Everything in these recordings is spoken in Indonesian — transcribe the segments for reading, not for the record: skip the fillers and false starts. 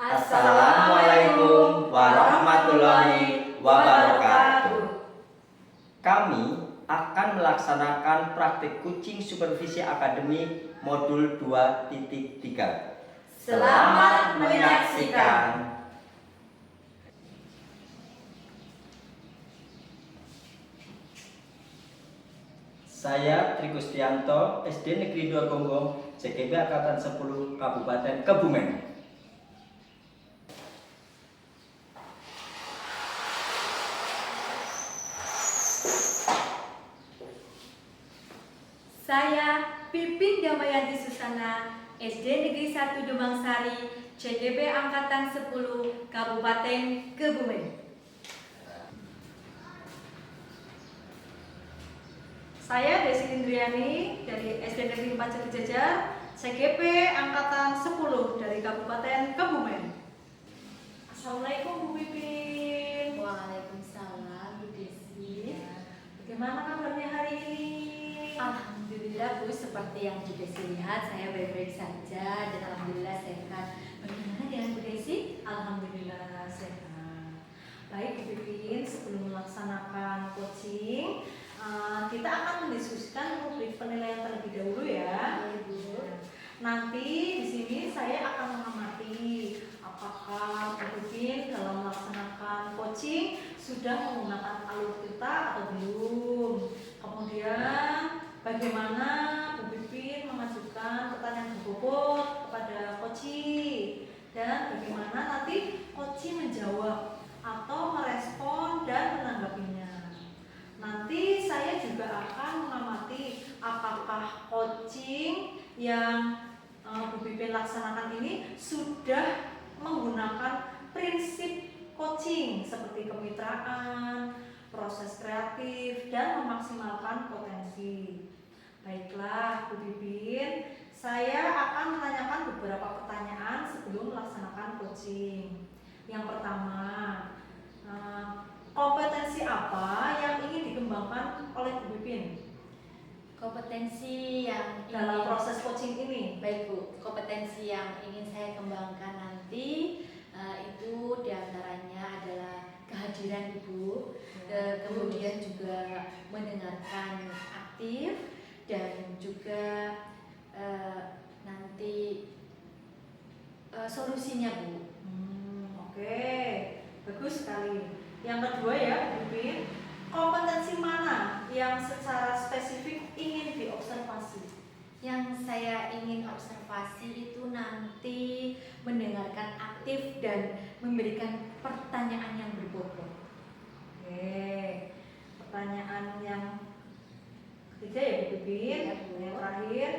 Assalamualaikum warahmatullahi wabarakatuh. Kami akan melaksanakan praktik kucing supervisi akademik modul 2.3. Selamat menyaksikan. Saya Tri Gustianto, SD Negeri 2 Gonggong, CGB Angkatan 10 Kabupaten Kebumen. Saya Pipin Damayanti Susana, SD Negeri 1 Demangsari, CGB Angkatan 10 Kabupaten Kebumen. Saya Desi Indriani dari SD Negeri 4 Jatijajar, CGP Angkatan 10 dari Kabupaten Kebumen. Assalamualaikum Bu Pipin. Waalaikumsalam Bu Desi. Bagaimana kabarnya hari ini? Alhamdulillah Bu, seperti yang Bu Desi lihat saya baik-baik saja dan alhamdulillah sehat. Bagaimana dengan Bu Desi? Alhamdulillah sehat. Baik Bu Pipin, sebelum melaksanakan coaching, kita akan mendiskusikan rubrik penilaian terlebih dahulu ya. Bu. Nanti di sini saya akan mengamati apakah Bu Pipin dalam melaksanakan coaching sudah menggunakan alur kita atau belum. Kemudian bagaimana Bu Pipin mengajukan pertanyaan berbobot kepada coaching dan bagaimana nanti coaching menjawab atau merespon dan menanggapinya. Nanti saya juga akan mengamati apakah coaching yang Bu Pipin laksanakan ini sudah menggunakan prinsip coaching seperti kemitraan, proses kreatif, dan memaksimalkan potensi. Baiklah Bu Pipin, saya akan menanyakan beberapa pertanyaan sebelum melaksanakan coaching. Yang pertama, kompetensi apa yang ingin dikembangkan oleh Bu Pipin Kompetensi yang dalam proses coaching ini? Baik Bu, kompetensi yang ingin saya kembangkan nanti itu diantaranya adalah kehadiran Ibu, kemudian juga mendengarkan aktif dan juga nanti solusinya Bu. Oke, bagus sekali. Yang kedua ya Bu Pipin, kompetensi mana yang secara spesifik ingin diobservasi? Yang saya ingin observasi itu nanti mendengarkan aktif dan memberikan pertanyaan yang berbobot. Oke, pertanyaan yang ketiga ya Bu Pipin. Yang terakhir,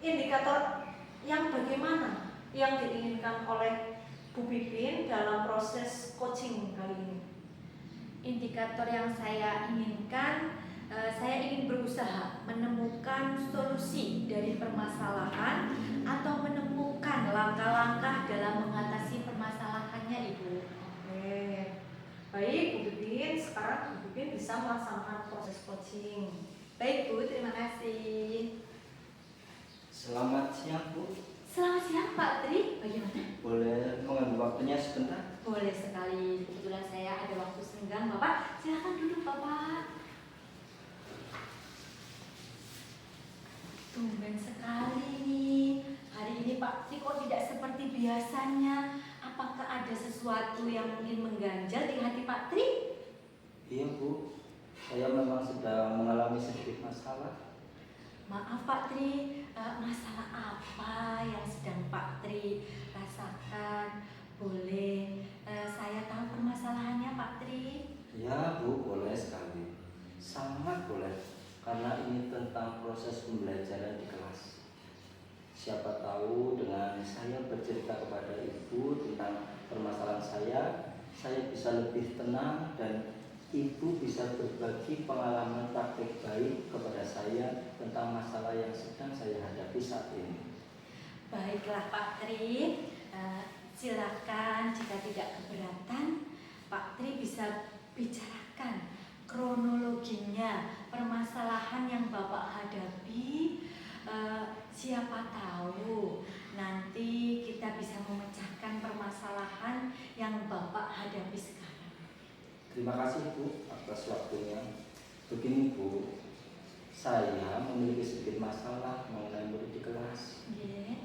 indikator yang bagaimana yang diinginkan oleh Bu Pipin dalam proses coaching kali ini? Indikator yang saya inginkan, saya ingin berusaha menemukan solusi dari permasalahan atau menemukan langkah-langkah dalam mengatasi permasalahannya Ibu. Oke, baik Bu Pipin, sekarang Bu Pipin bisa melaksanakan proses coaching. Baik Bu, terima kasih. Selamat siang Bu. Selamat siang Pak Tri, bagaimana? Boleh mengambil waktunya sebentar? Boleh sekali, kebetulan saya ada waktu senggang Bapak. Silakan duduk Bapak. Tumben sekali nih. Hari ini Pak Tri kok tidak seperti biasanya. Apakah ada sesuatu yang mungkin mengganjal di hati Pak Tri? Iya Bu, saya memang sedang mengalami sedikit masalah. Maaf Pak Tri, masalah apa yang sedang Pak Tri rasakan? Boleh saya tahu permasalahannya Pak Tri? Ya Bu, boleh sekali. Sangat boleh, karena ini tentang proses pembelajaran di kelas. Siapa tahu dengan saya bercerita kepada Ibu tentang permasalahan saya bisa lebih tenang dan Ibu bisa berbagi pengalaman praktik baik kepada saya tentang masalah yang sedang saya hadapi saat ini. Baiklah Pak Tri, silakan jika tidak keberatan Pak Tri bisa bicarakan kronologinya permasalahan yang Bapak hadapi. Siapa tahu nanti kita bisa memecahkan permasalahan Terima kasih Bu atas waktunya. Begini Bu, saya memiliki sedikit masalah mengenai murid di kelas. Nggih.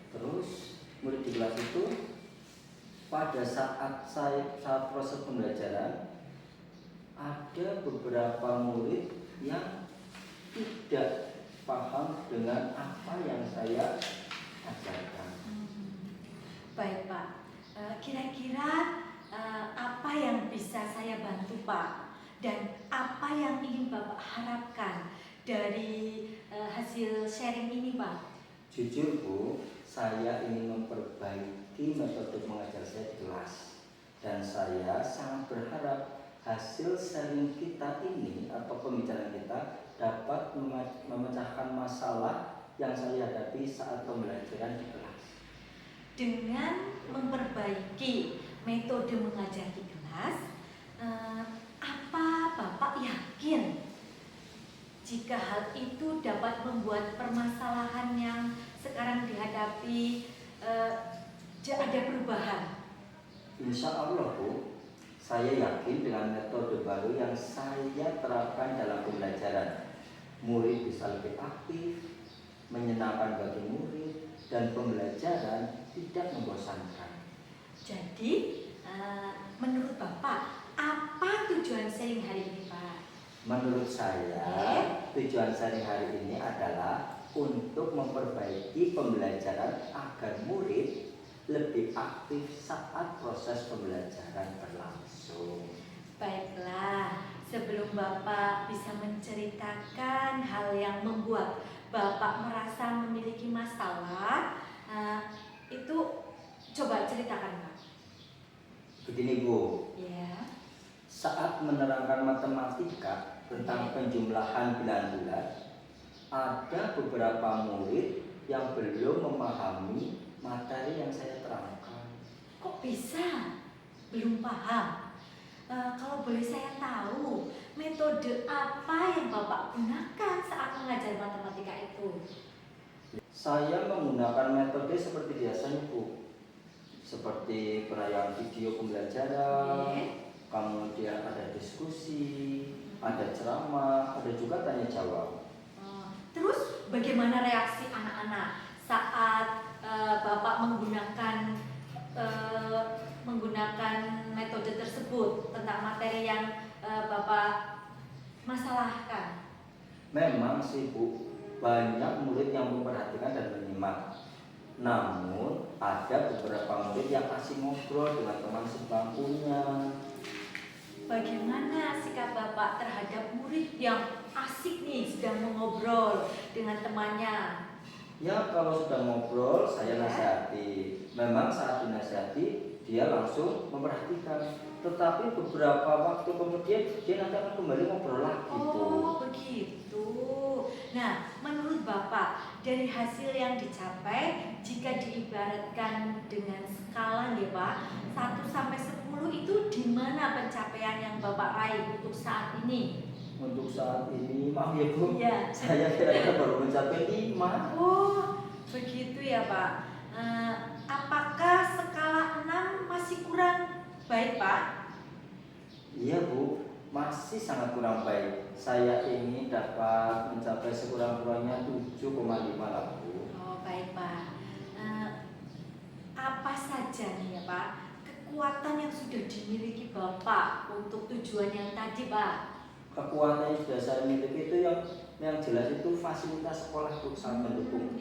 Terus murid di kelas itu pada saat proses pembelajaran ada beberapa murid yang tidak paham dengan apa yang saya ajarkan. Baik Pak. Kira-kira apa yang bisa saya bantu Pak? Dan apa yang ingin Bapak harapkan dari hasil sharing ini Pak? Jujur Bu, saya ingin memperbaiki metode mengajar saya di kelas. Dan saya sangat berharap hasil sharing kita ini atau pembicaraan kita dapat memecahkan masalah yang saya hadapi saat pembelajaran di kelas. Dengan memperbaiki metode mengajar di kelas, apa Bapak yakin jika hal itu dapat membuat permasalahan yang sekarang dihadapi ada perubahan? Insya Allah Bu, saya yakin dengan metode baru yang saya terapkan dalam pembelajaran, murid bisa lebih aktif, menyenangkan bagi murid, dan pembelajaran tidak membosankan. Jadi, menurut Bapak, apa tujuan sharing hari ini Pak? Menurut saya, tujuan sharing hari ini adalah untuk memperbaiki pembelajaran agar murid lebih aktif saat proses pembelajaran berlangsung. Baiklah, sebelum Bapak bisa menceritakan hal yang membuat Bapak merasa memiliki masalah, itu coba ceritakan Pak. Begini Bu, Ya. saat menerangkan matematika tentang penjumlahan bilangan bulat, ada beberapa murid yang belum memahami materi yang saya terangkan. Kok bisa? Belum paham? Kalau boleh saya tahu, metode apa yang Bapak gunakan saat mengajar matematika itu? Saya menggunakan metode seperti biasanya Bu, seperti perayaan video pembelajaran, kemudian ada diskusi, ada ceramah, ada juga tanya jawab. Terus bagaimana reaksi anak-anak saat Bapak menggunakan metode tersebut tentang materi yang Bapak masalahkan? Memang sih Bu, banyak murid yang memperhatikan dan menyimak. Namun ada beberapa murid yang asik ngobrol dengan teman sebangkunya. Bagaimana sikap Bapak terhadap murid yang asik nih sedang mengobrol dengan temannya? Ya kalau sudah ngobrol saya nasihati. Memang saat dinasihati dia langsung memperhatikan. Tetapi beberapa waktu kemudian dia nanti akan kembali ngobrol lagi Bu. Oh begitu. Nah menurut Bapak dari hasil yang dicapai, jika diibaratkan dengan skala nih Pak, 1 sampai 10 itu di mana pencapaian yang Bapak raih untuk saat ini? Untuk saat ini maaf ya Bu, Iya. saya kira-kira baru mencapai 5. Oh begitu ya Pak. Apakah skala 6 masih kurang baik Pak? Iya Bu, masih sangat kurang baik. Saya ingin dapat mencapai sekurang-kurangnya 7,5 lah Bu. Oh baik Pak. Apa saja nih ya Pak kekuatan yang sudah dimiliki Bapak untuk tujuan yang tadi Pak? Kekuatan yang sudah saya miliki itu yang jelas itu fasilitas sekolah Bu sangat mendukung.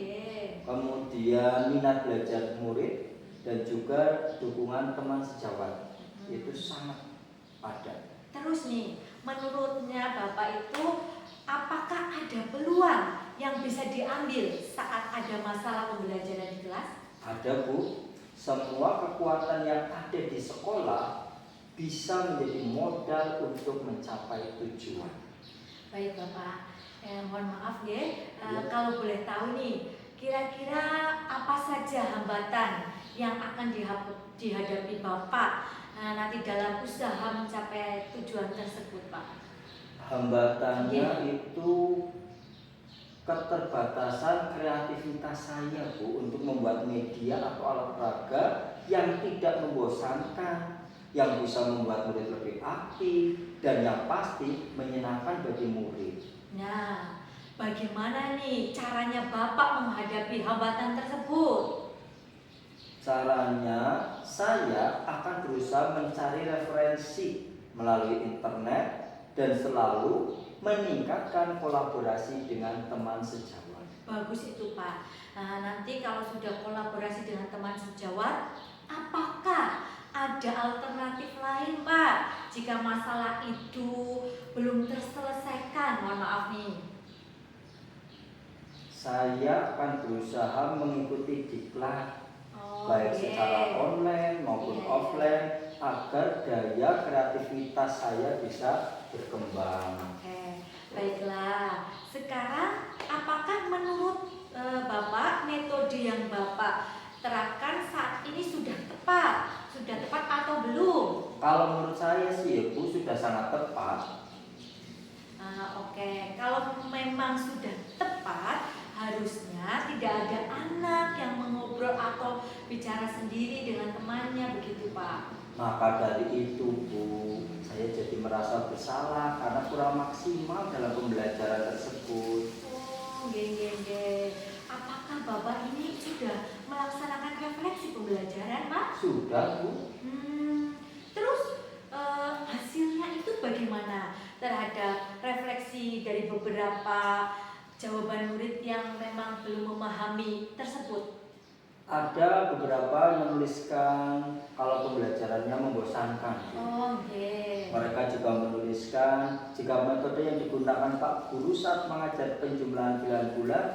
Kemudian minat belajar murid dan juga dukungan teman sejawat itu sangat ada. Terus nih, menurutnya Bapak itu apakah ada peluang yang bisa diambil saat ada masalah pembelajaran di kelas? Ada Bu, semua kekuatan yang ada di sekolah bisa menjadi modal untuk mencapai tujuan. Baik Bapak, mohon maaf ya, kalau boleh tahu nih, kira-kira apa saja hambatan yang akan dihadapi Bapak nanti dalam usaha mencapai tujuan tersebut Pak? Hambatannya itu keterbatasan kreativitas saya Bu untuk membuat media atau alat peraga yang tidak membosankan yang bisa membuat murid lebih aktif dan yang pasti menyenangkan bagi murid. Nah, bagaimana nih caranya Bapak menghadapi hambatan tersebut? Caranya, saya akan berusaha mencari referensi melalui internet dan selalu meningkatkan kolaborasi dengan teman sejawat. Bagus itu Pak. Nah, nanti kalau sudah kolaborasi dengan teman sejawat, apakah ada alternatif lain Pak jika masalah itu belum terselesaikan? Mohon maaf nih. Saya akan berusaha mengikuti diklat baik Oke. secara online maupun Iya. offline agar daya kreativitas saya bisa berkembang. Oke, baiklah. Sekarang, apakah menurut Bapak metode yang Bapak terapkan saat ini sudah tepat? Sudah tepat atau belum? Kalau menurut saya sih Bu sudah sangat tepat. Oke, kalau memang sudah tepat, harusnya tidak ada anak yang mengobrol atau bicara sendiri dengan temannya, begitu Pak. Maka dari itu Bu, saya jadi merasa bersalah karena kurang maksimal dalam pembelajaran tersebut. Oh, geng. Apakah Bapak ini sudah melaksanakan refleksi pembelajaran, Pak? Sudah Bu. Terus hasilnya itu bagaimana terhadap refleksi dari beberapa jawaban murid yang memang belum memahami tersebut? Ada beberapa yang menuliskan kalau pembelajarannya membosankan. Oke. Mereka juga menuliskan jika metode yang digunakan Pak Guru saat mengajar penjumlahan bulan-bulan,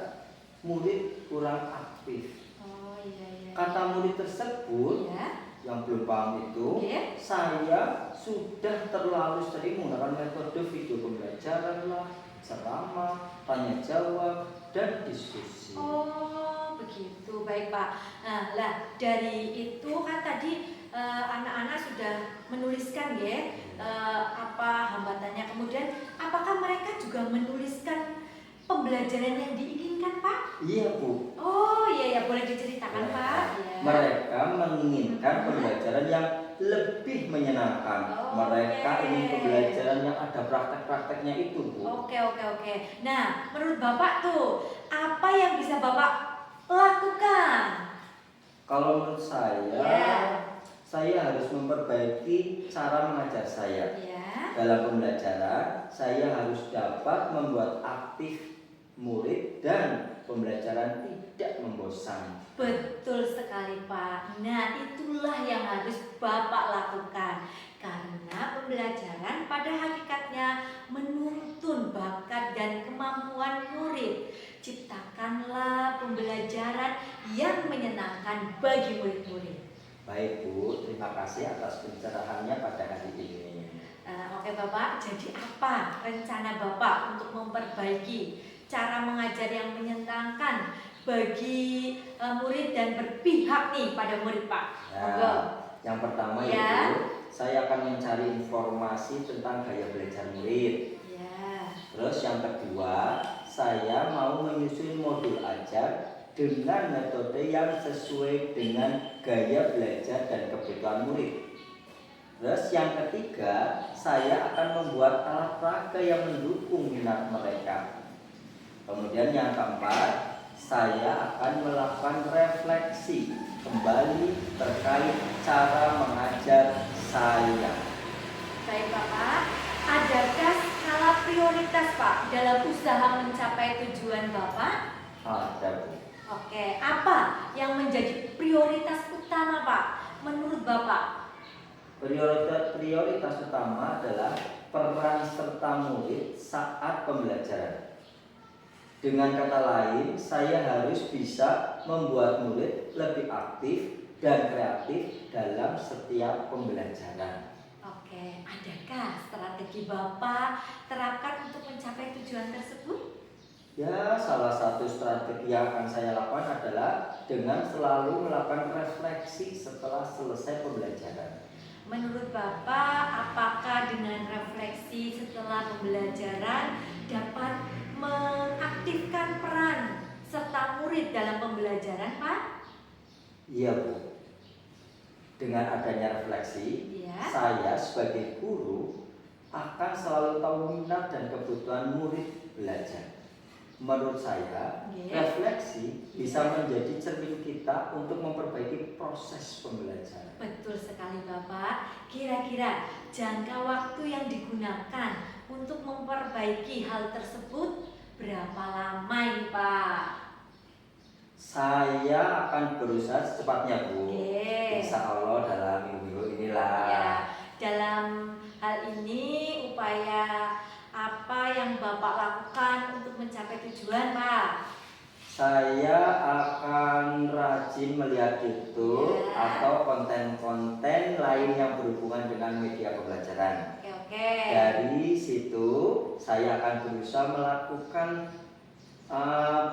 murid kurang aktif. Oh iya. Kata murid tersebut Ya. yang belum paham itu, Oke. saya sudah terlalu sering menggunakan metode video pembelajaran lah, ceramah, tanya jawab, dan diskusi. Oh begitu, baik Pak. Nah lah dari itu kan tadi anak-anak sudah menuliskan ya apa hambatannya. Kemudian apakah mereka juga menuliskan pembelajaran yang diinginkan Pak? Iya Bu. Oh iya boleh diceritakan Pak. Ya. Mereka menginginkan pembelajaran yang lebih menyenangkan. Mereka ingin pembelajaran yang ada praktek-prakteknya itu Bu. Oke. Nah menurut Bapak tuh apa yang bisa Bapak lakukan? Kalau menurut saya harus memperbaiki cara mengajar saya. Ya. Dalam pembelajaran, saya harus dapat membuat aktif murid dan pembelajaran tidak membosankan. Betul sekali Pak. Nah itulah yang harus Bapak lakukan. Karena pembelajaran pada hakikatnya menuntun bakat dan kemampuan murid. Ciptakanlah pembelajaran yang menyenangkan bagi murid-murid. Baik Bu, terima kasih atas pencerahannya pada hari ini. Oke Bapak, jadi apa rencana Bapak untuk memperbaiki cara mengajar yang menyenangkan bagi murid dan berpihak nih pada murid Pak? Yang pertama Ya. itu saya akan mencari informasi tentang gaya belajar murid. Ya. Terus yang kedua, saya mau menyusun modul ajar dengan metode yang sesuai dengan gaya belajar dan kebutuhan murid. Terus yang ketiga, saya akan membuat alat peraga yang mendukung minat mereka. Kemudian yang keempat, saya akan melakukan refleksi kembali terkait cara mengajar saya. Baik Bapak, adakah skala prioritas Pak dalam usaha mencapai tujuan Bapak? Ada Bu. Oke, apa yang menjadi prioritas utama Pak menurut Bapak? Prioritas utama adalah peran serta murid saat pembelajaran. Dengan kata lain, saya harus bisa membuat murid lebih aktif dan kreatif dalam setiap pembelajaran. Oke, adakah strategi Bapak terapkan untuk mencapai tujuan tersebut? Ya, salah satu strategi yang akan saya lakukan adalah dengan selalu melakukan refleksi setelah selesai pembelajaran. Menurut Bapak, apakah dengan refleksi setelah pembelajaran dapat mengaktifkan peran serta murid dalam pembelajaran, Pak? Iya Bu. Dengan adanya refleksi, Iya. saya sebagai guru akan selalu tahu minat dan kebutuhan murid belajar. Menurut saya, Oke. refleksi bisa menjadi cermin kita untuk memperbaiki proses pembelajaran. Betul sekali Bapak. Kira-kira jangka waktu yang digunakan untuk memperbaiki hal tersebut berapa lama ini Pak? Saya akan berusaha secepatnya, Bu. Oke. Insya Allah dalam minggu inilah. Ya, dalam hal ini upaya apa yang Bapak lakukan untuk mencapai tujuan Pak? Saya akan rajin melihat YouTube Ya. atau konten-konten lain yang berhubungan dengan media pembelajaran. Oke. Dari situ saya akan berusaha melakukan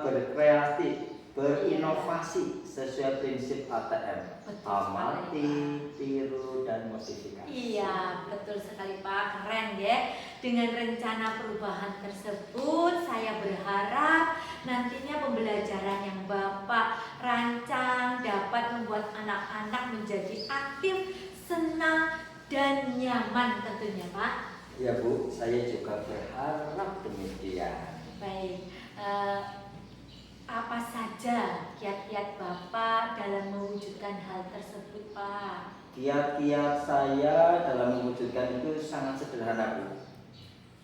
berkreatif, berinovasi sesuai prinsip ATM. Betul Amati, sekali, tiru, dan modifikasi. Iya, betul sekali Pak. Keren ya. Dengan rencana perubahan tersebut, saya berharap nantinya pembelajaran yang Bapak rancang dapat membuat anak-anak menjadi aktif, senang, dan nyaman tentunya Pak. Ya Bu, saya juga berharap demikian. Baik, apa saja kiat-kiat Bapak dalam mewujudkan hal tersebut Pak? Kiat-kiat saya dalam mewujudkan itu sangat sederhana, Bu.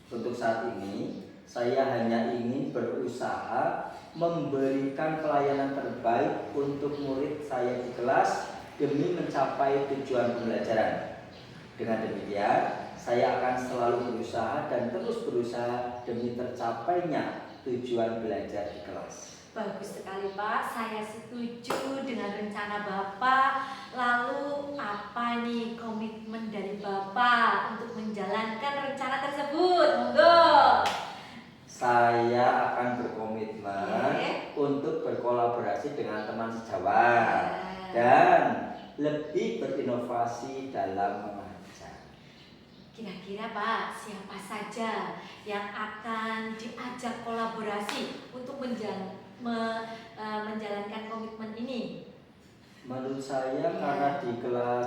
Untuk saat ini, saya hanya ingin berusaha memberikan pelayanan terbaik untuk murid saya di kelas demi mencapai tujuan pembelajaran. Dengan demikian, saya akan selalu berusaha dan terus berusaha demi tercapainya tujuan belajar di kelas. Bagus sekali Pak, saya setuju dengan rencana Bapak. Lalu apa nih komitmen dari Bapak untuk menjalankan rencana tersebut? Monggo. Saya akan berkomitmen untuk berkolaborasi dengan teman sejawat dan lebih berinovasi dalam mengajar. Kira-kira Pak, siapa saja yang akan diajak kolaborasi untuk menjalankan komitmen ini? Menurut saya Iya. karena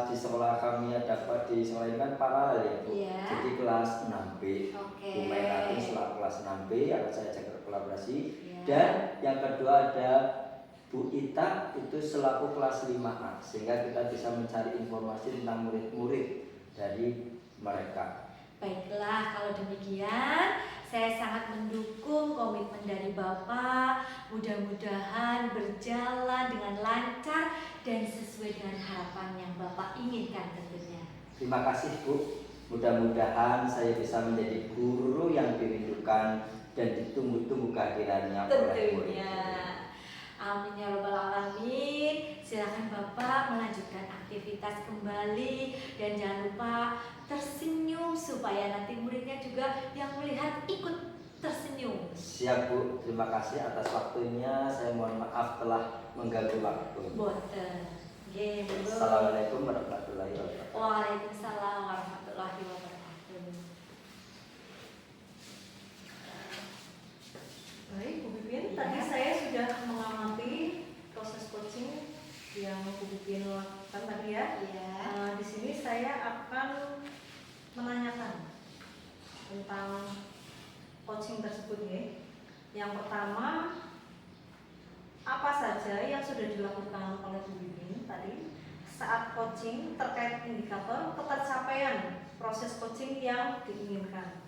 di sekolah kami ada di sekolah ini kan paralel ya Bu. Iya. Jadi kelas 6B. Oke. Bu Mainati selaku kelas 6B akan saya ajak berkolaborasi. Iya. Dan yang kedua ada Bu Ita itu selaku kelas 5A, sehingga kita bisa mencari informasi tentang murid-murid dari mereka. Baiklah, kalau demikian saya sangat mendukung komitmen dari Bapak. Mudah-mudahan berjalan dengan lancar dan sesuai dengan harapan yang Bapak inginkan tentunya. Terima kasih Bu. Mudah-mudahan saya bisa menjadi guru yang dirindukan dan ditunggu-tunggu kehadirannya oleh murid. Tentunya. Amin ya robbal alamin. Silakan Bapak melanjutkan aktivitas kembali dan jangan lupa tersenyum supaya nanti muridnya juga yang melihat ikut tersenyum. Siap Bu, terima kasih atas waktunya. Saya mohon maaf telah mengganggu waktu. Boten. Nggih, monggo. Assalamualaikum warahmatullahi wabarakatuh. Waalaikumsalam warahmatullahi wabarakatuh. Baik, Bu Pipin, tadi saya sudah mengamati proses coaching yang Bu Pipin lakukan tadi ya. Iya. Di sini saya akan menanyakan tentang coaching tersebut ya. Yang pertama, apa saja yang sudah dilakukan oleh Bu Pipin tadi saat coaching terkait indikator ketercapaian proses coaching yang diinginkan?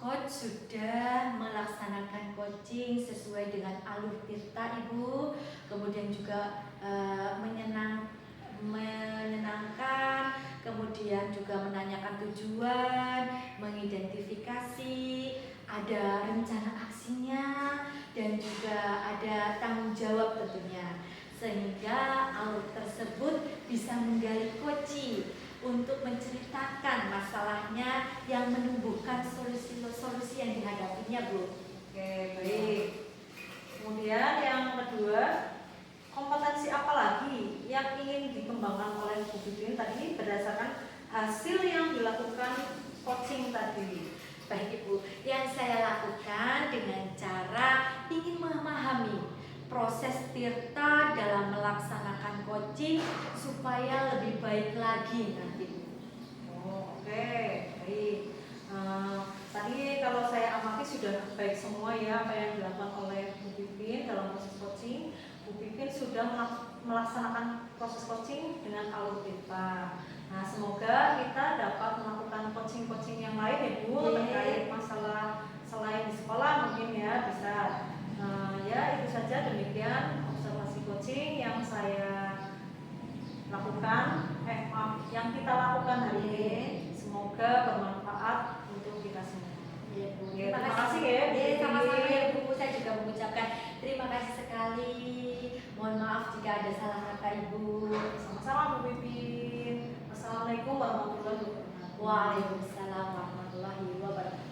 Coach sudah melaksanakan coaching sesuai dengan alur tirta Ibu, kemudian juga menyenangkan, kemudian juga menanyakan tujuan, mengidentifikasi, ada rencana aksinya, dan juga ada tanggung jawab tentunya, sehingga alur tersebut bisa menggali coaching untuk menceritakan masalahnya yang menumbuhkan solusi-solusi yang dihadapinya Bu. Oke, baik. Kemudian yang kedua, kompetensi apa lagi yang ingin dikembangkan oleh Bu Pipin tadi berdasarkan hasil yang dilakukan coaching tadi? Baik Ibu, yang saya lakukan dengan cara ingin memahami proses Tirta dalam melaksanakan coaching supaya lebih baik lagi nanti Bu. Oh, oke, baik. Tadi kalau saya amati sudah baik semua ya apa yang dilakukan oleh Bu Pipin dalam proses coaching. Bu Pipin sudah melaksanakan proses coaching dengan alur Tirta. Nah, semoga kita dapat melakukan coaching-coaching yang lain ya Bu, terkait masalah selain di sekolah mungkin ya bisa. Ya itu saja, demikian observasi coaching yang saya lakukan, yang kita lakukan hari ini. Semoga bermanfaat untuk kita semua. Ya, Bu. Ya, Terima terima kasih kasih ya, Bu. Sama-sama ya Bu. Saya juga mengucapkan terima kasih sekali. Mohon maaf jika ada salah kata Ibu. Sama-sama Bu Pipin. Assalamualaikum warahmatullahi wabarakatuh. Waalaikumsalam warahmatullahi wabarakatuh.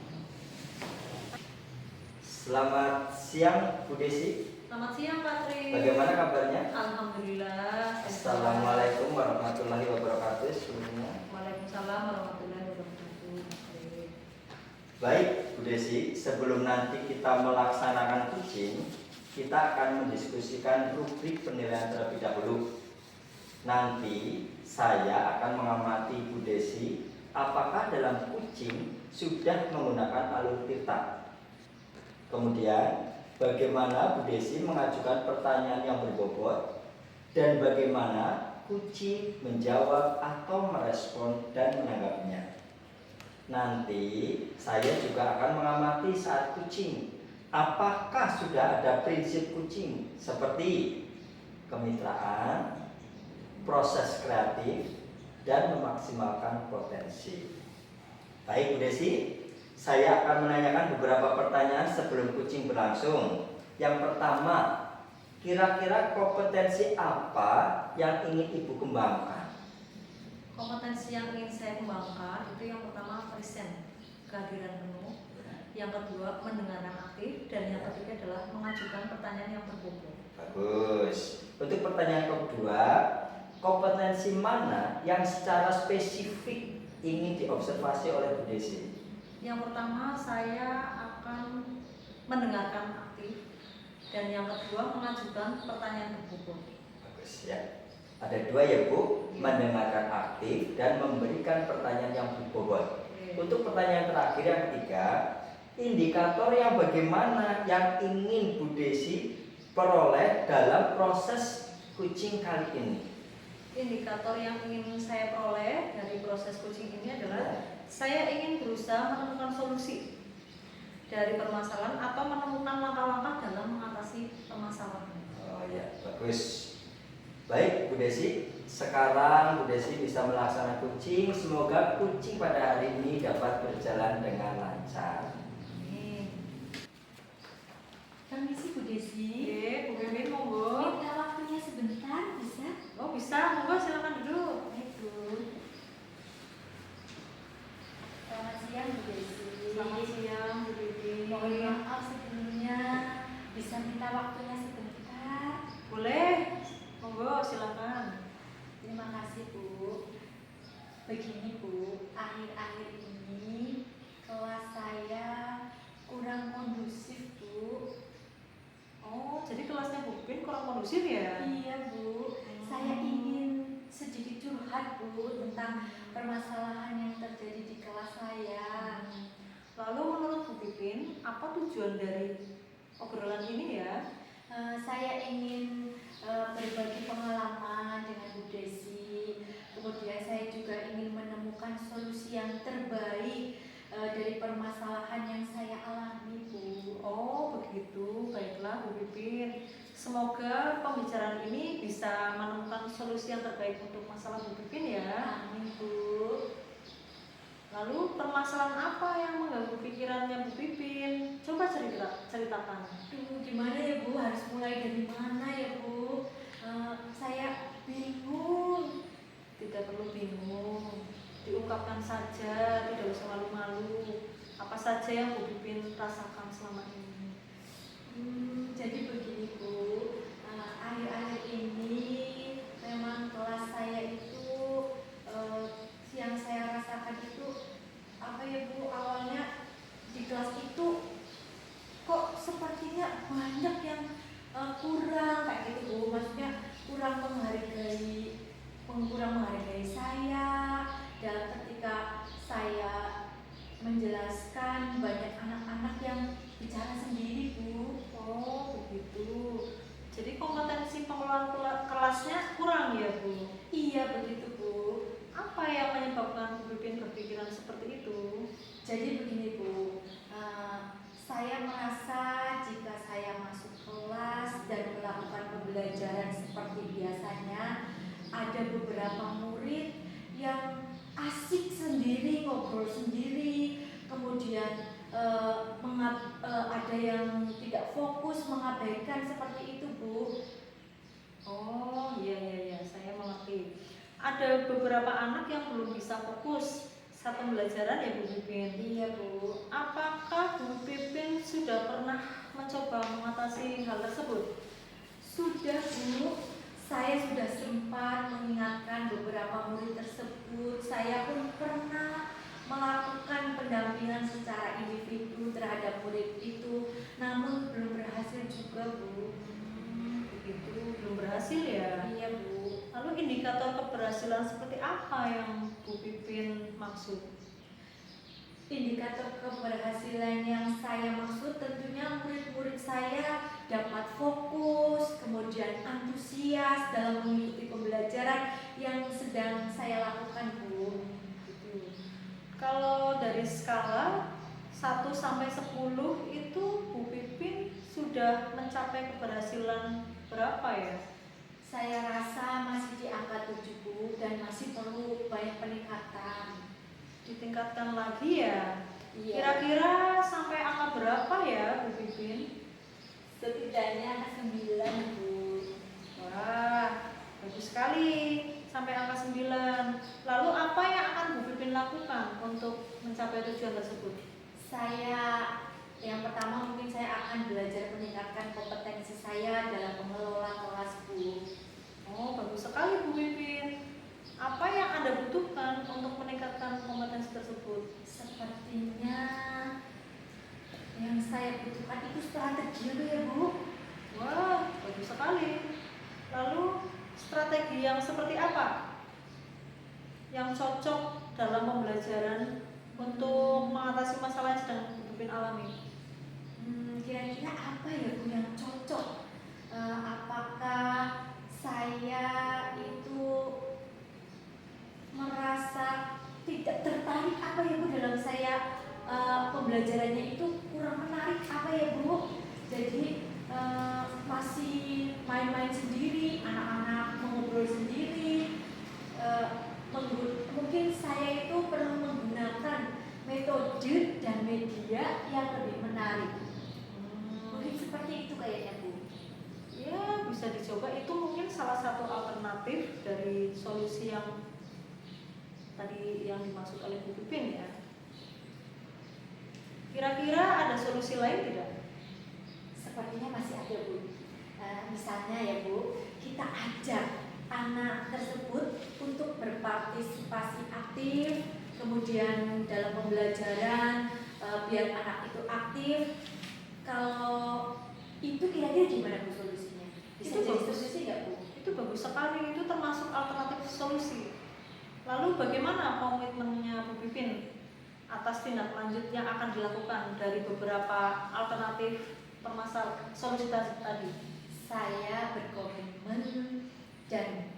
Selamat siang Bu Desi. Selamat siang Pak Tri. Bagaimana kabarnya? Alhamdulillah. Assalamualaikum warahmatullahi wabarakatuh semuanya. Waalaikumsalam warahmatullahi wabarakatuh. Baik Bu Desi, sebelum nanti kita melaksanakan coaching, kita akan mendiskusikan rubrik penilaian terlebih dahulu. Nanti saya akan mengamati Bu Desi apakah dalam coaching sudah menggunakan alur Tirta. Kemudian bagaimana Bu Desi mengajukan pertanyaan yang berbobot dan bagaimana coaching menjawab atau merespon dan menanggapinya. Nanti saya juga akan mengamati saat coaching apakah sudah ada prinsip coaching seperti kemitraan, proses kreatif, dan memaksimalkan potensi. Baik Bu Desi, saya akan menanyakan beberapa pertanyaan sebelum coaching berlangsung. Yang pertama, kira-kira kompetensi apa yang ingin Ibu kembangkan? Kompetensi yang ingin saya kembangkan itu yang pertama present, kehadiran penuh. Yang kedua mendengarkan aktif, dan yang ketiga adalah mengajukan pertanyaan yang berbobot. Bagus. Untuk pertanyaan kedua, kompetensi mana yang secara spesifik ingin diobservasi oleh Bu Desi? Yang pertama saya akan mendengarkan aktif, dan yang kedua mengajukan pertanyaan berbobot. Bagus ya. Ada dua ya Bu, mendengarkan aktif dan memberikan pertanyaan yang berbobot. Untuk pertanyaan terakhir yang ketiga, indikator yang bagaimana yang ingin Bu Desi peroleh dalam proses coaching kali ini? Indikator yang ingin saya peroleh dari proses coaching ini adalah saya ingin berusaha menemukan solusi dari permasalahan atau menemukan langkah-langkah dalam mengatasi permasalahan. Oh ya, bagus. Baik Bu Desi, sekarang Bu Desi bisa melaksanakan coaching. Semoga coaching pada hari ini dapat berjalan dengan lancar. Permisi Bu Desi. Bu Mimin monggo. Minta waktunya sebentar bisa? Oh bisa, monggo silakan duduk. Baik Bu. Selamat siang Bu Desi. Selamat siang Bu Desi. Mohon maaf sebelumnya, bisa minta waktunya sebentar? Boleh, monggo silakan. Terima kasih Bu. Begini Bu, akhir-akhir ini kelas saya kurang kondusif Bu. Oh, jadi kelasnya Bu Pipin kurang kondusif ya? Iya Bu, saya ingin sedikit curhat Bu tentang permasalahan yang terjadi di kelas saya. Lalu menurut Bu Pipin, apa tujuan dari obrolan ini ya? Saya ingin berbagi pengalaman dengan Bu Desi. Kemudian saya juga ingin menemukan solusi yang terbaik dari permasalahan yang saya alami Bu. Oh begitu, baiklah Bu Pipin. Semoga pembicaraan ini bisa menemukan solusi yang terbaik untuk masalah Bu Pipin ya. Amin Bu. Lalu permasalahan apa yang mengganggu pikirannya Bu Pipin? Coba ceritakan. Aduh, gimana ya Bu? Harus mulai dari mana ya Bu? Saya bingung. Tidak perlu bingung, diungkapkan saja, tidak usah malu-malu. Apa saja yang Bu Pipin rasakan selama ini? Jadi begini Bu, akhir-akhir ini memang kelas saya itu yang saya rasakan itu apa ya Bu, awalnya di kelas itu kok sepertinya banyak yang kurang ya Bu? Iya begitu Bu. Apa yang menyebabkan Bu Pipin berpikiran seperti itu? Jadi begini Bu, saya merasa jika saya masuk kelas dan melakukan pembelajaran seperti biasanya, ada beberapa murid yang asik sendiri, ngobrol sendiri, kemudian ada yang tidak fokus, mengabaikan seperti itu Bu. Oh iya, saya mengerti. Ada beberapa anak yang belum bisa fokus saat pembelajaran ya Bu Pipin. Iya Bu. Apakah Bu Pipin sudah pernah mencoba mengatasi hal tersebut? Sudah Bu, saya sudah sempat mengingatkan beberapa murid tersebut. Saya pun pernah melakukan pendampingan secara individu terhadap murid itu, namun belum berhasil juga Bu. Begitu, belum berhasil ya? Iya Bu. Lalu indikator keberhasilan seperti apa yang Bu Pipin maksud? Indikator keberhasilan yang saya maksud tentunya murid-murid saya dapat fokus, kemudian antusias dalam mengikuti pembelajaran yang sedang saya lakukan Bu. Gitu. Kalau dari skala 1 sampai 10 itu Bu Pipin sudah mencapai keberhasilan berapa ya? Saya rasa masih di angka 7 Bu, dan masih perlu banyak peningkatan. Ditingkatkan lagi ya? Iya. Kira-kira sampai angka berapa ya Bu Pipin? Setidaknya angka 9 Bu. Wah, bagus sekali sampai angka 9. Lalu apa yang akan Bu Pipin lakukan untuk mencapai tujuan tersebut? Yang pertama mungkin saya akan belajar meningkatkan kompetensi saya dalam mengelola kelas Bu. Oh, bagus sekali Bu Pipin. Apa yang Anda butuhkan untuk meningkatkan kompetensi tersebut? Sepertinya yang saya butuhkan itu strategi ya Bu. Wah, bagus sekali. Lalu strategi yang seperti apa yang cocok dalam pembelajaran untuk mengatasi masalah yang sedang Bu Pipin alami? Kira-kira apa ya Bu yang cocok? Apakah saya itu merasa tidak tertarik apa ya Bu dalam saya pembelajarannya itu kurang menarik apa ya Bu? Jadi masih main-main sendiri, anak-anak mengobrol sendiri. Mungkin saya itu perlu menggunakan metode dan media yang lebih menarik. Mungkin seperti itu kayaknya Bu. Ya, bisa dicoba. Itu mungkin salah satu alternatif dari solusi yang tadi yang dimaksud oleh Bu Pipin ya. Kira-kira ada solusi lain tidak? Sepertinya masih ada Bu. Misalnya ya Bu, kita ajak anak tersebut untuk berpartisipasi aktif, kemudian dalam pembelajaran biar anak itu aktif. Kalau itu kira-kira gimana Bu solusinya? Bisa Itu jadi bagus. solusi nggak Bu? Itu bagus sekali, itu termasuk alternatif solusi. Lalu bagaimana komitmennya Bu Pipin atas tindak lanjut yang akan dilakukan dari beberapa alternatif solusi tadi? Saya berkomitmen dan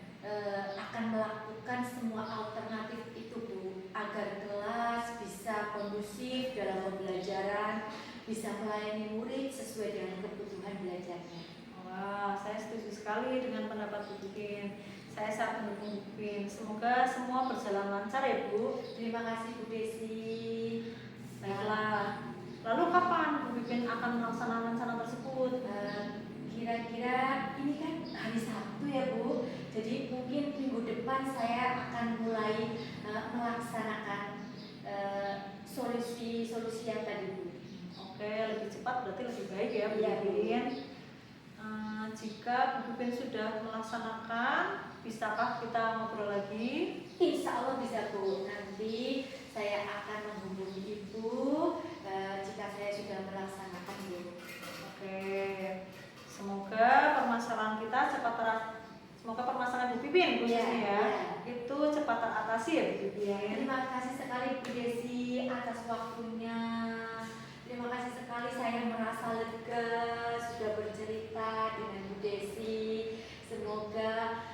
akan melakukan semua alternatif itu Bu, agar kelas bisa kondusif dalam pembelajaran, bisa melayani murid sesuai dengan kebutuhan belajarnya. Wah, saya setuju sekali dengan pendapat Bu Pipin. Saya sangat mendukung Bu Pipin. Semoga semua berjalan lancar ya Bu. Terima kasih Bu Desi. Baiklah. Lalu kapan Bu Pipin akan melaksanakan rencana tersebut? Kira-kira ini kan hari Sabtu ya Bu, jadi mungkin minggu depan saya akan mulai melaksanakan solusi yang tadi Bu. Oke, lebih cepat berarti lebih baik ya Bu Iya, Bu. Pipin. Jika Bu Pipin sudah melaksanakan, bisakah kita ngobrol lagi? Insya Allah bisa Bu. Nanti saya akan menghubungi Ibu jika saya sudah melaksanakan Bu. Oke, semoga permasalahan kita semoga permasalahan Bu Pipin khususnya Iya, ya, iya. itu cepat teratasi ya Bu Pipin. Terima kasih sekali Bu Desi atas waktunya. Terima kasih sekali, saya merasa lega sudah bercerita dengan Bu Desi. Semoga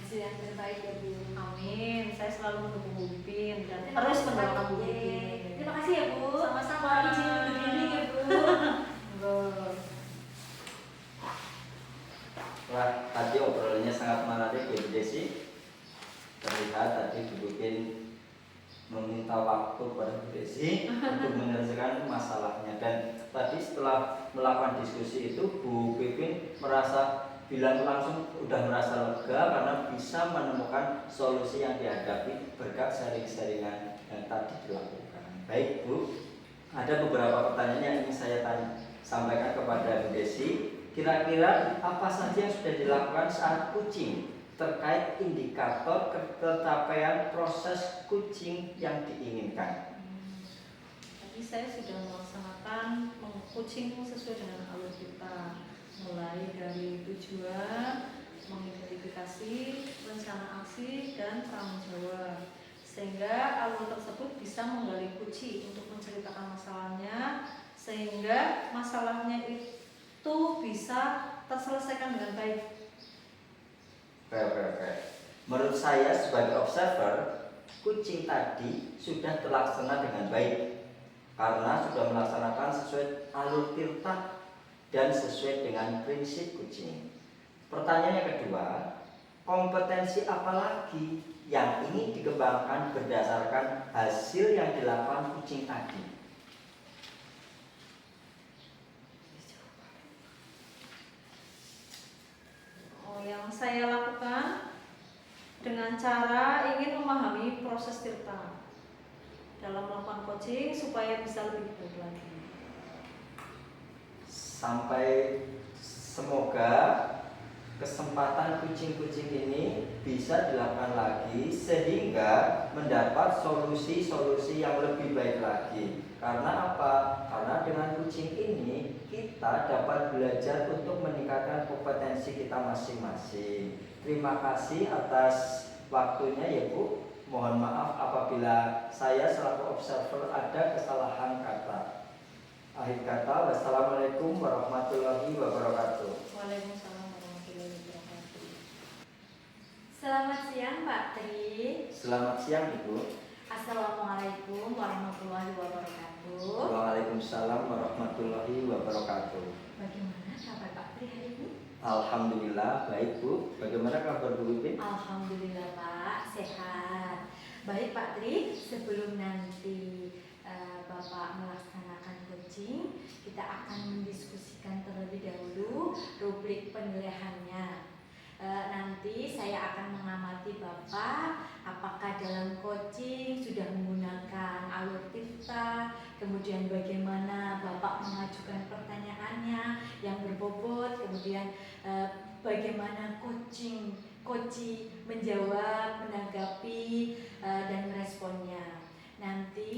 hasil yang terbaik ya Bu. Amin. Saya selalu mendukung Bu Pipin dan Terima terus kasih, mendukung Pak. Bu Pipin. Terima kasih ya Bu. Sama-sama. Mohon izin duduk dulu ya Bu. Monggo. Wah, tadi obrolannya sangat menarik ya Bu Desi. Terlihat tadi Bu Pipin meminta waktu kepada Bu Desi untuk menyelesaikan masalahnya, dan tadi setelah melakukan diskusi itu Bu Pipin merasa bilang langsung udah merasa lega karena bisa menemukan solusi yang dihadapi berkat sharing-sharingan yang tadi dilakukan. Baik Bu, ada beberapa pertanyaan yang ingin saya sampaikan kepada Bu Desi. Kira-kira apa saja yang sudah dilakukan saat coaching terkait indikator tercapaian proses coaching yang diinginkan? Tadi saya sudah melaksanakan coaching sesuai dengan alur kita, mulai dari tujuan, mengidentifikasi, rencana aksi, dan tanggung jawab, sehingga alur tersebut bisa menggali kunci untuk menceritakan masalahnya, sehingga masalahnya itu bisa terselesaikan dengan baik. Oke. Menurut saya sebagai observer, coaching tadi sudah terlaksana dengan baik karena sudah melaksanakan sesuai alur tirta dan sesuai dengan prinsip coaching. Pertanyaan yang kedua, kompetensi apa lagi yang ingin dikembangkan berdasarkan hasil yang dilakukan coaching tadi? Yang saya lakukan dengan cara ingin memahami proses tirta dalam melakukan coaching supaya bisa lebih baik lagi. Sampai semoga kesempatan kucing-kucing ini bisa dilakukan lagi sehingga mendapat solusi-solusi yang lebih baik lagi. Karena apa? Karena dengan kucing ini kita dapat belajar untuk meningkatkan kompetensi kita masing-masing. Terima kasih atas waktunya ya Bu. Mohon maaf apabila saya selaku observer ada kesalahan kata. Akhir kata, wassalamualaikum warahmatullahi wabarakatuh. Waalaikumsalam warahmatullahi wabarakatuh. Selamat siang Pak Tri. Selamat siang Ibu. Assalamualaikum warahmatullahi wabarakatuh. Waalaikumsalam warahmatullahi wabarakatuh. Bagaimana kabar Pak Tri hari ini? Alhamdulillah baik Bu. Bagaimana kabar Bu Pipin? Alhamdulillah Pak, sehat. Baik Pak Tri, sebelum nanti Bapak melaksanakan coaching, kita akan mendiskusikan terlebih dahulu rubrik penilaiannya. Nanti saya akan mengamati Bapak apakah dalam coaching sudah menggunakan alur tirta, kemudian bagaimana Bapak mengajukan pertanyaannya yang berbobot, kemudian bagaimana coach menjawab, menanggapi dan meresponnya. Nanti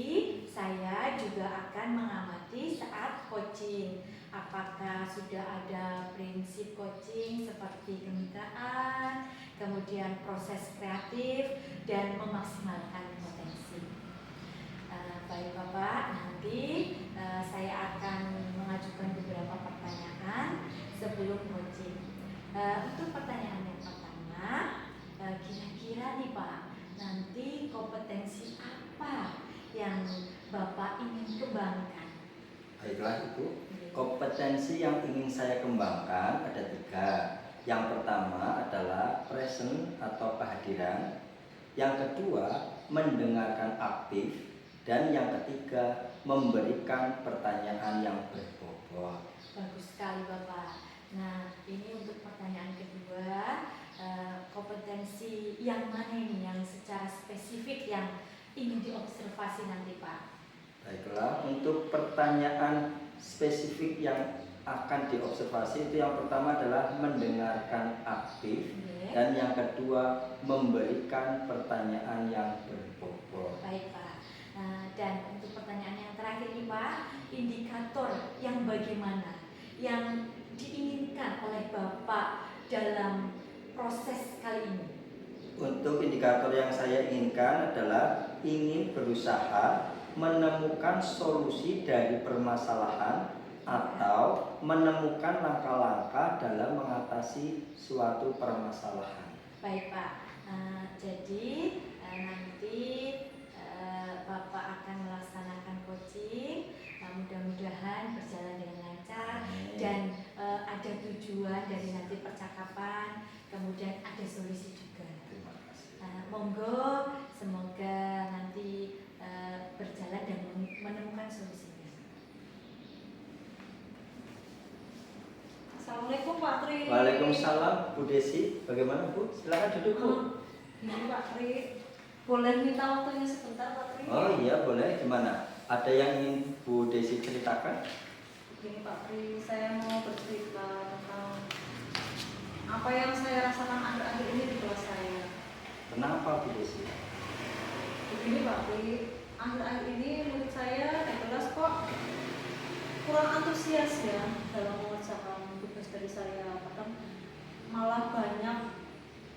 saya juga akan mengamati saat coaching apakah sudah ada prinsip coaching seperti kemitraan, kemudian proses kreatif dan memaksimalkan potensi. Baik Bapak, nanti saya akan mengajukan beberapa pertanyaan sebelum coaching. Untuk pertanyaan yang pertama, kira-kira nih Pak, nanti kompetensi apa yang Bapak ingin kembangkan? Baiklah Ibu. Kompetensi yang ingin saya kembangkan ada 3. Yang pertama adalah present atau kehadiran. Yang kedua, mendengarkan aktif. Dan yang ketiga, memberikan pertanyaan yang berbobot. Bagus sekali Bapak. Nah, ini untuk pertanyaan kedua, kompetensi yang mana ini yang secara spesifik yang ingin diobservasi nanti Pak? Baiklah, untuk pertanyaan spesifik yang akan diobservasi itu yang pertama adalah mendengarkan aktif. Dan yang kedua memberikan pertanyaan yang berbobot. Baik Pak. Dan untuk pertanyaan yang terakhir nih Pak, indikator yang bagaimana yang diinginkan oleh Bapak dalam proses kali ini? Untuk indikator yang saya inginkan adalah ingin berusaha menemukan solusi dari permasalahan atau menemukan langkah-langkah dalam mengatasi suatu permasalahan. Baik Pak. Jadi nanti Bapak akan melaksanakan coaching. Mudah-mudahan berjalan dengan lancar dan ada tujuan dari nanti percakapan, kemudian ada solusi juga. Terima kasih. Monggo, semoga nanti berjalan dan menemukan solusinya. Assalamualaikum Pak Tri. Waalaikumsalam Bu Desi. Bagaimana Bu? Silakan duduk Bu. Ini Pak Tri, boleh minta waktunya sebentar Pak Tri? Oh iya boleh. Gimana? Ada yang ingin Bu Desi ceritakan? Begini Pak Tri, saya mau bercerita tentang apa yang saya rasakan akhir-akhir ini di kelas saya. Kenapa Bu Desi? Begini Pak Pri, akhir-akhir ini murid saya di kelas kok kurang antusias ya dalam mengerjakan tugas dari saya. Bahkan malah banyak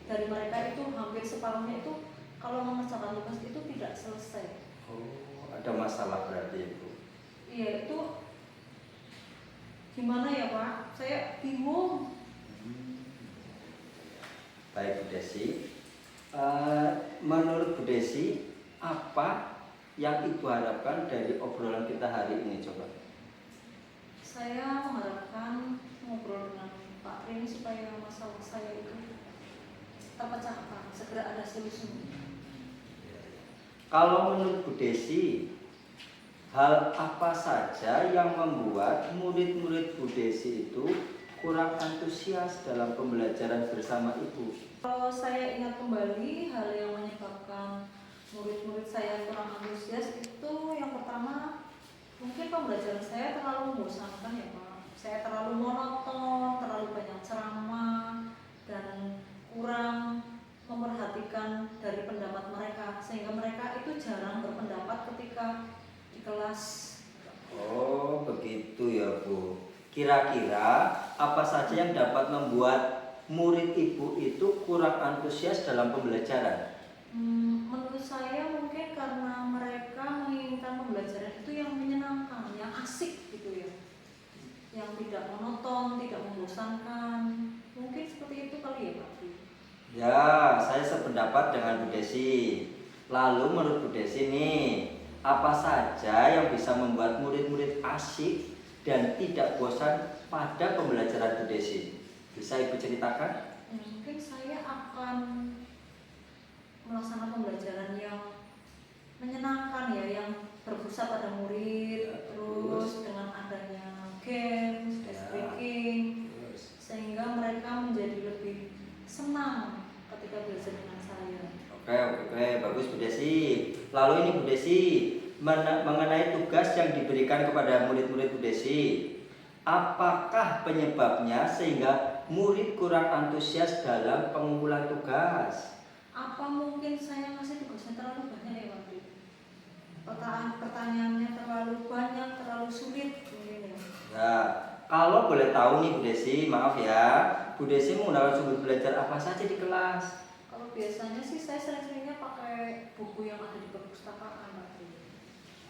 dari mereka itu hampir separuhnya itu kalau mengerjakan tugas itu tidak selesai. Oh, ada masalah berarti Bu. Iya itu gimana ya Pak? Saya bingung. Baik Bu Desi. Menurut Bu Desi, apa yang Ibu harapkan dari obrolan kita hari ini coba? Saya mengharapkan ngobrol dengan Pak Tri supaya masalah saya itu terpecahkan, segera ada solusi. Kalau menurut Bu Desi, hal apa saja yang membuat murid-murid Bu Desi itu kurang antusias dalam pembelajaran bersama Ibu? Kalau saya ingat kembali hal yang menyebabkan murid-murid saya kurang antusias itu yang pertama mungkin pembelajaran saya terlalu membosankan ya Pak. Saya terlalu monoton, terlalu banyak ceramah dan kurang memperhatikan dari pendapat mereka sehingga mereka itu jarang berpendapat ketika di kelas. Oh begitu ya Bu. Kira-kira apa saja yang dapat membuat murid Ibu itu kurang antusias dalam pembelajaran? Menurut saya mungkin karena mereka menginginkan pembelajaran itu yang menyenangkan, yang asik gitu ya, yang tidak monoton, tidak membosankan. Mungkin seperti itu kali ya Pak Tri. Ya, saya sependapat dengan Bu Desi. Lalu menurut Bu Desi nih, apa saja yang bisa membuat murid-murid asik dan tidak bosan pada pembelajaran Bu Desi? Bisa Ibu ceritakan? Mungkin saya akan melaksanakan pembelajaran yang menyenangkan ya, yang berpusat pada murid, terus dengan adanya games, ice breaking, sehingga mereka menjadi lebih senang ketika belajar dengan saya. Oke, bagus Bu Desi. Lalu ini Bu Desi, mengenai tugas yang diberikan kepada murid-murid Bu Desi, apakah penyebabnya sehingga murid kurang antusias dalam pengumpulan tugas? Apa mungkin saya ngasih tugasnya terlalu banyak ya Pak Tri? Pertanyaannya terlalu banyak, terlalu sulit mungkin ya. Ya, kalau boleh tahu nih Bu Desi, maaf ya, Bu Desi menggunakan sumber belajar apa saja di kelas? Kalau biasanya sih saya sering-seringnya pakai buku yang ada di perpustakaan Pak Tri.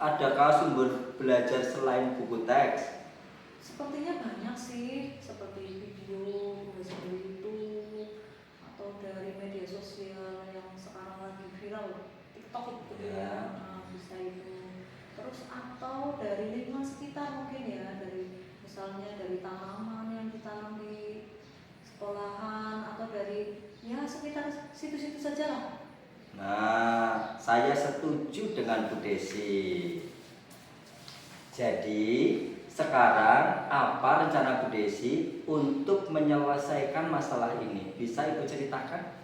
Adakah sumber belajar selain buku teks? Sepertinya banyak sih, seperti video, belajar dari YouTube, atau dari media sosial yang sekarang lagi viral, TikTok gitu ya. Nah, bisa itu. Terus atau dari lingkungan sekitar mungkin ya, dari misalnya dari tanaman yang ditanam di sekolahan atau dari ya sekitar situ-situ saja lah. Nah, saya setuju dengan Bu Desi. Jadi, sekarang apa rencana Bu Desi untuk menyelesaikan masalah ini? Bisa Ibu ceritakan?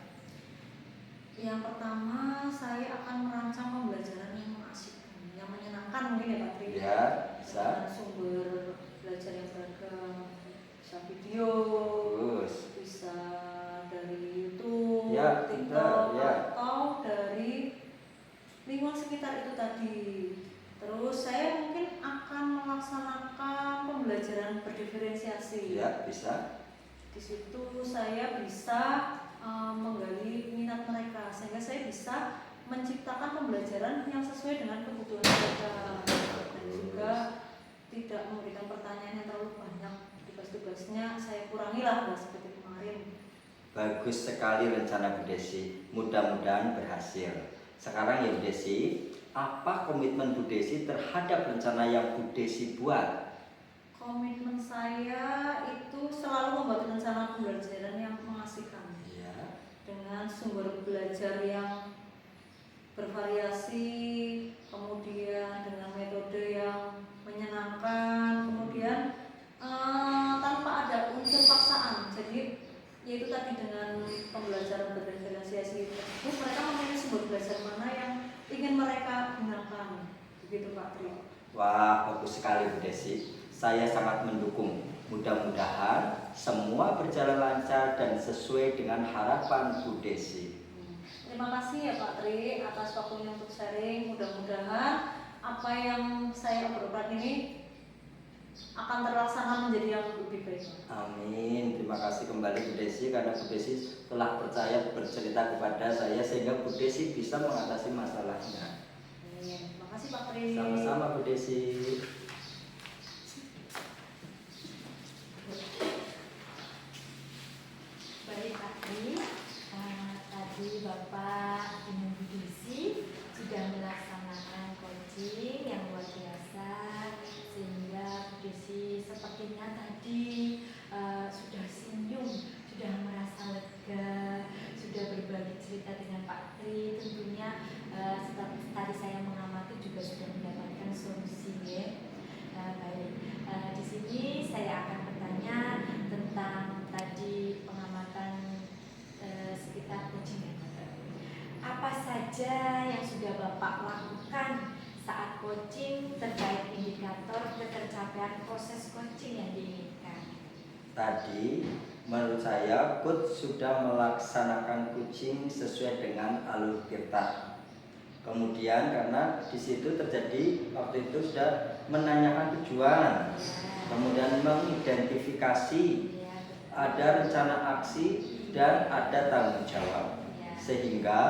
Yang pertama, saya akan merancang pembelajaran yang asik, yang menyenangkan mungkin ya Pak Tri. Ya, bisa. Dengan sumber belajar yang beragam, bisa video, Terus. bisa dari YouTube, Ya, TikTok, ya. atau dari lingkungan sekitar itu tadi. Terus saya mungkin akan melaksanakan pembelajaran berdiferensiasi. Ya, bisa. Di situ saya bisa menggali minat mereka sehingga saya bisa menciptakan pembelajaran yang sesuai dengan kebutuhan mereka dan juga tidak memberikan pertanyaan yang terlalu banyak. Tugas-tugasnya saya kurangilah seperti kemarin. Bagus sekali rencana Bu Desi. Mudah-mudahan berhasil. Sekarang ya Bu Desi, apa komitmen Bu Desi terhadap rencana yang Bu Desi buat? Komitmen saya itu selalu membuat rencana pembelajaran yang mengasihkan Ya. dengan sumber belajar yang bervariasi, kemudian dengan metode yang menyenangkan, kemudian tanpa ada unsur paksaan. Jadi yaitu tadi dengan pembelajaran berdiferensiasi tersebut mereka memilih sumber belajar mana yang ingin mereka gunakan. Begitu Pak Tri. Wah, bagus sekali Bu Desi. Saya sangat mendukung. Mudah-mudahan semua berjalan lancar dan sesuai dengan harapan Bu Desi. Terima kasih ya Pak Tri atas waktunya untuk sharing. Mudah-mudahan apa yang saya obrolkan ini akan terlaksana menjadi yang lebih baik. Amin. Terima kasih kembali Bu Desi karena Bu Desi telah percaya bercerita kepada saya sehingga Bu Desi bisa mengatasi masalahnya. Terima kasih Pak Tri. Sama-sama Bu Desi. Baik Pak Tri, tadi Bapak dengan Bu Desi sudah melaksanakan coaching yang luar biasa, sehingga Bu Desi sepertinya tadi sudah senyum, sudah merasa lega, sudah berbagi cerita dengan Pak Tri. Tentunya seperti tadi saya mengamati juga sudah mendapatkan solusi ya. Baik, di sini saya akan bertanya tentang tadi pengamatan sekitar coaching method. Apa saja yang sudah Bapak lakukan saat coaching terkait indikator ketercapaian proses coaching yang diinginkan? Tadi menurut saya coach sudah melaksanakan coaching sesuai dengan alur tirta. Kemudian karena di situ terjadi waktu itu sudah menanyakan tujuan, kemudian mengidentifikasi, ada rencana aksi dan ada tanggung jawab, sehingga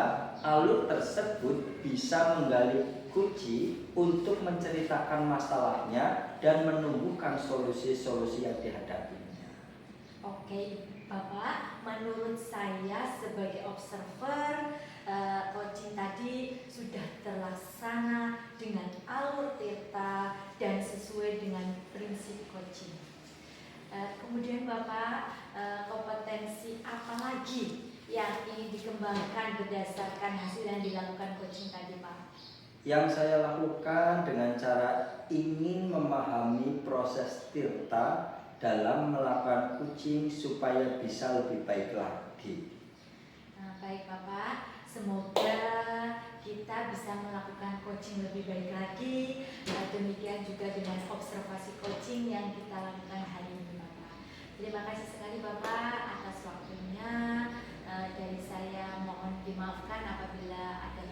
alur tersebut bisa menggali kunci untuk menceritakan masalahnya dan menumbuhkan solusi-solusi yang dihadapinya. Oke, Bapak, menurut saya sebagai observer, coaching tadi sudah terlaksana dengan alur tirta dan sesuai dengan prinsip coaching. Kemudian Bapak, kompetensi apa lagi yang ingin dikembangkan berdasarkan hasil yang dilakukan coaching tadi Pak? Yang saya lakukan dengan cara ingin memahami proses tirta dalam melakukan coaching supaya bisa lebih baik lagi. Baik Bapak, semoga kita bisa melakukan coaching lebih baik lagi. Demikian juga dengan observasi coaching yang kita lakukan hari ini Bapak. Terima kasih sekali Bapak atas waktunya. Dari saya mohon dimaafkan apabila ada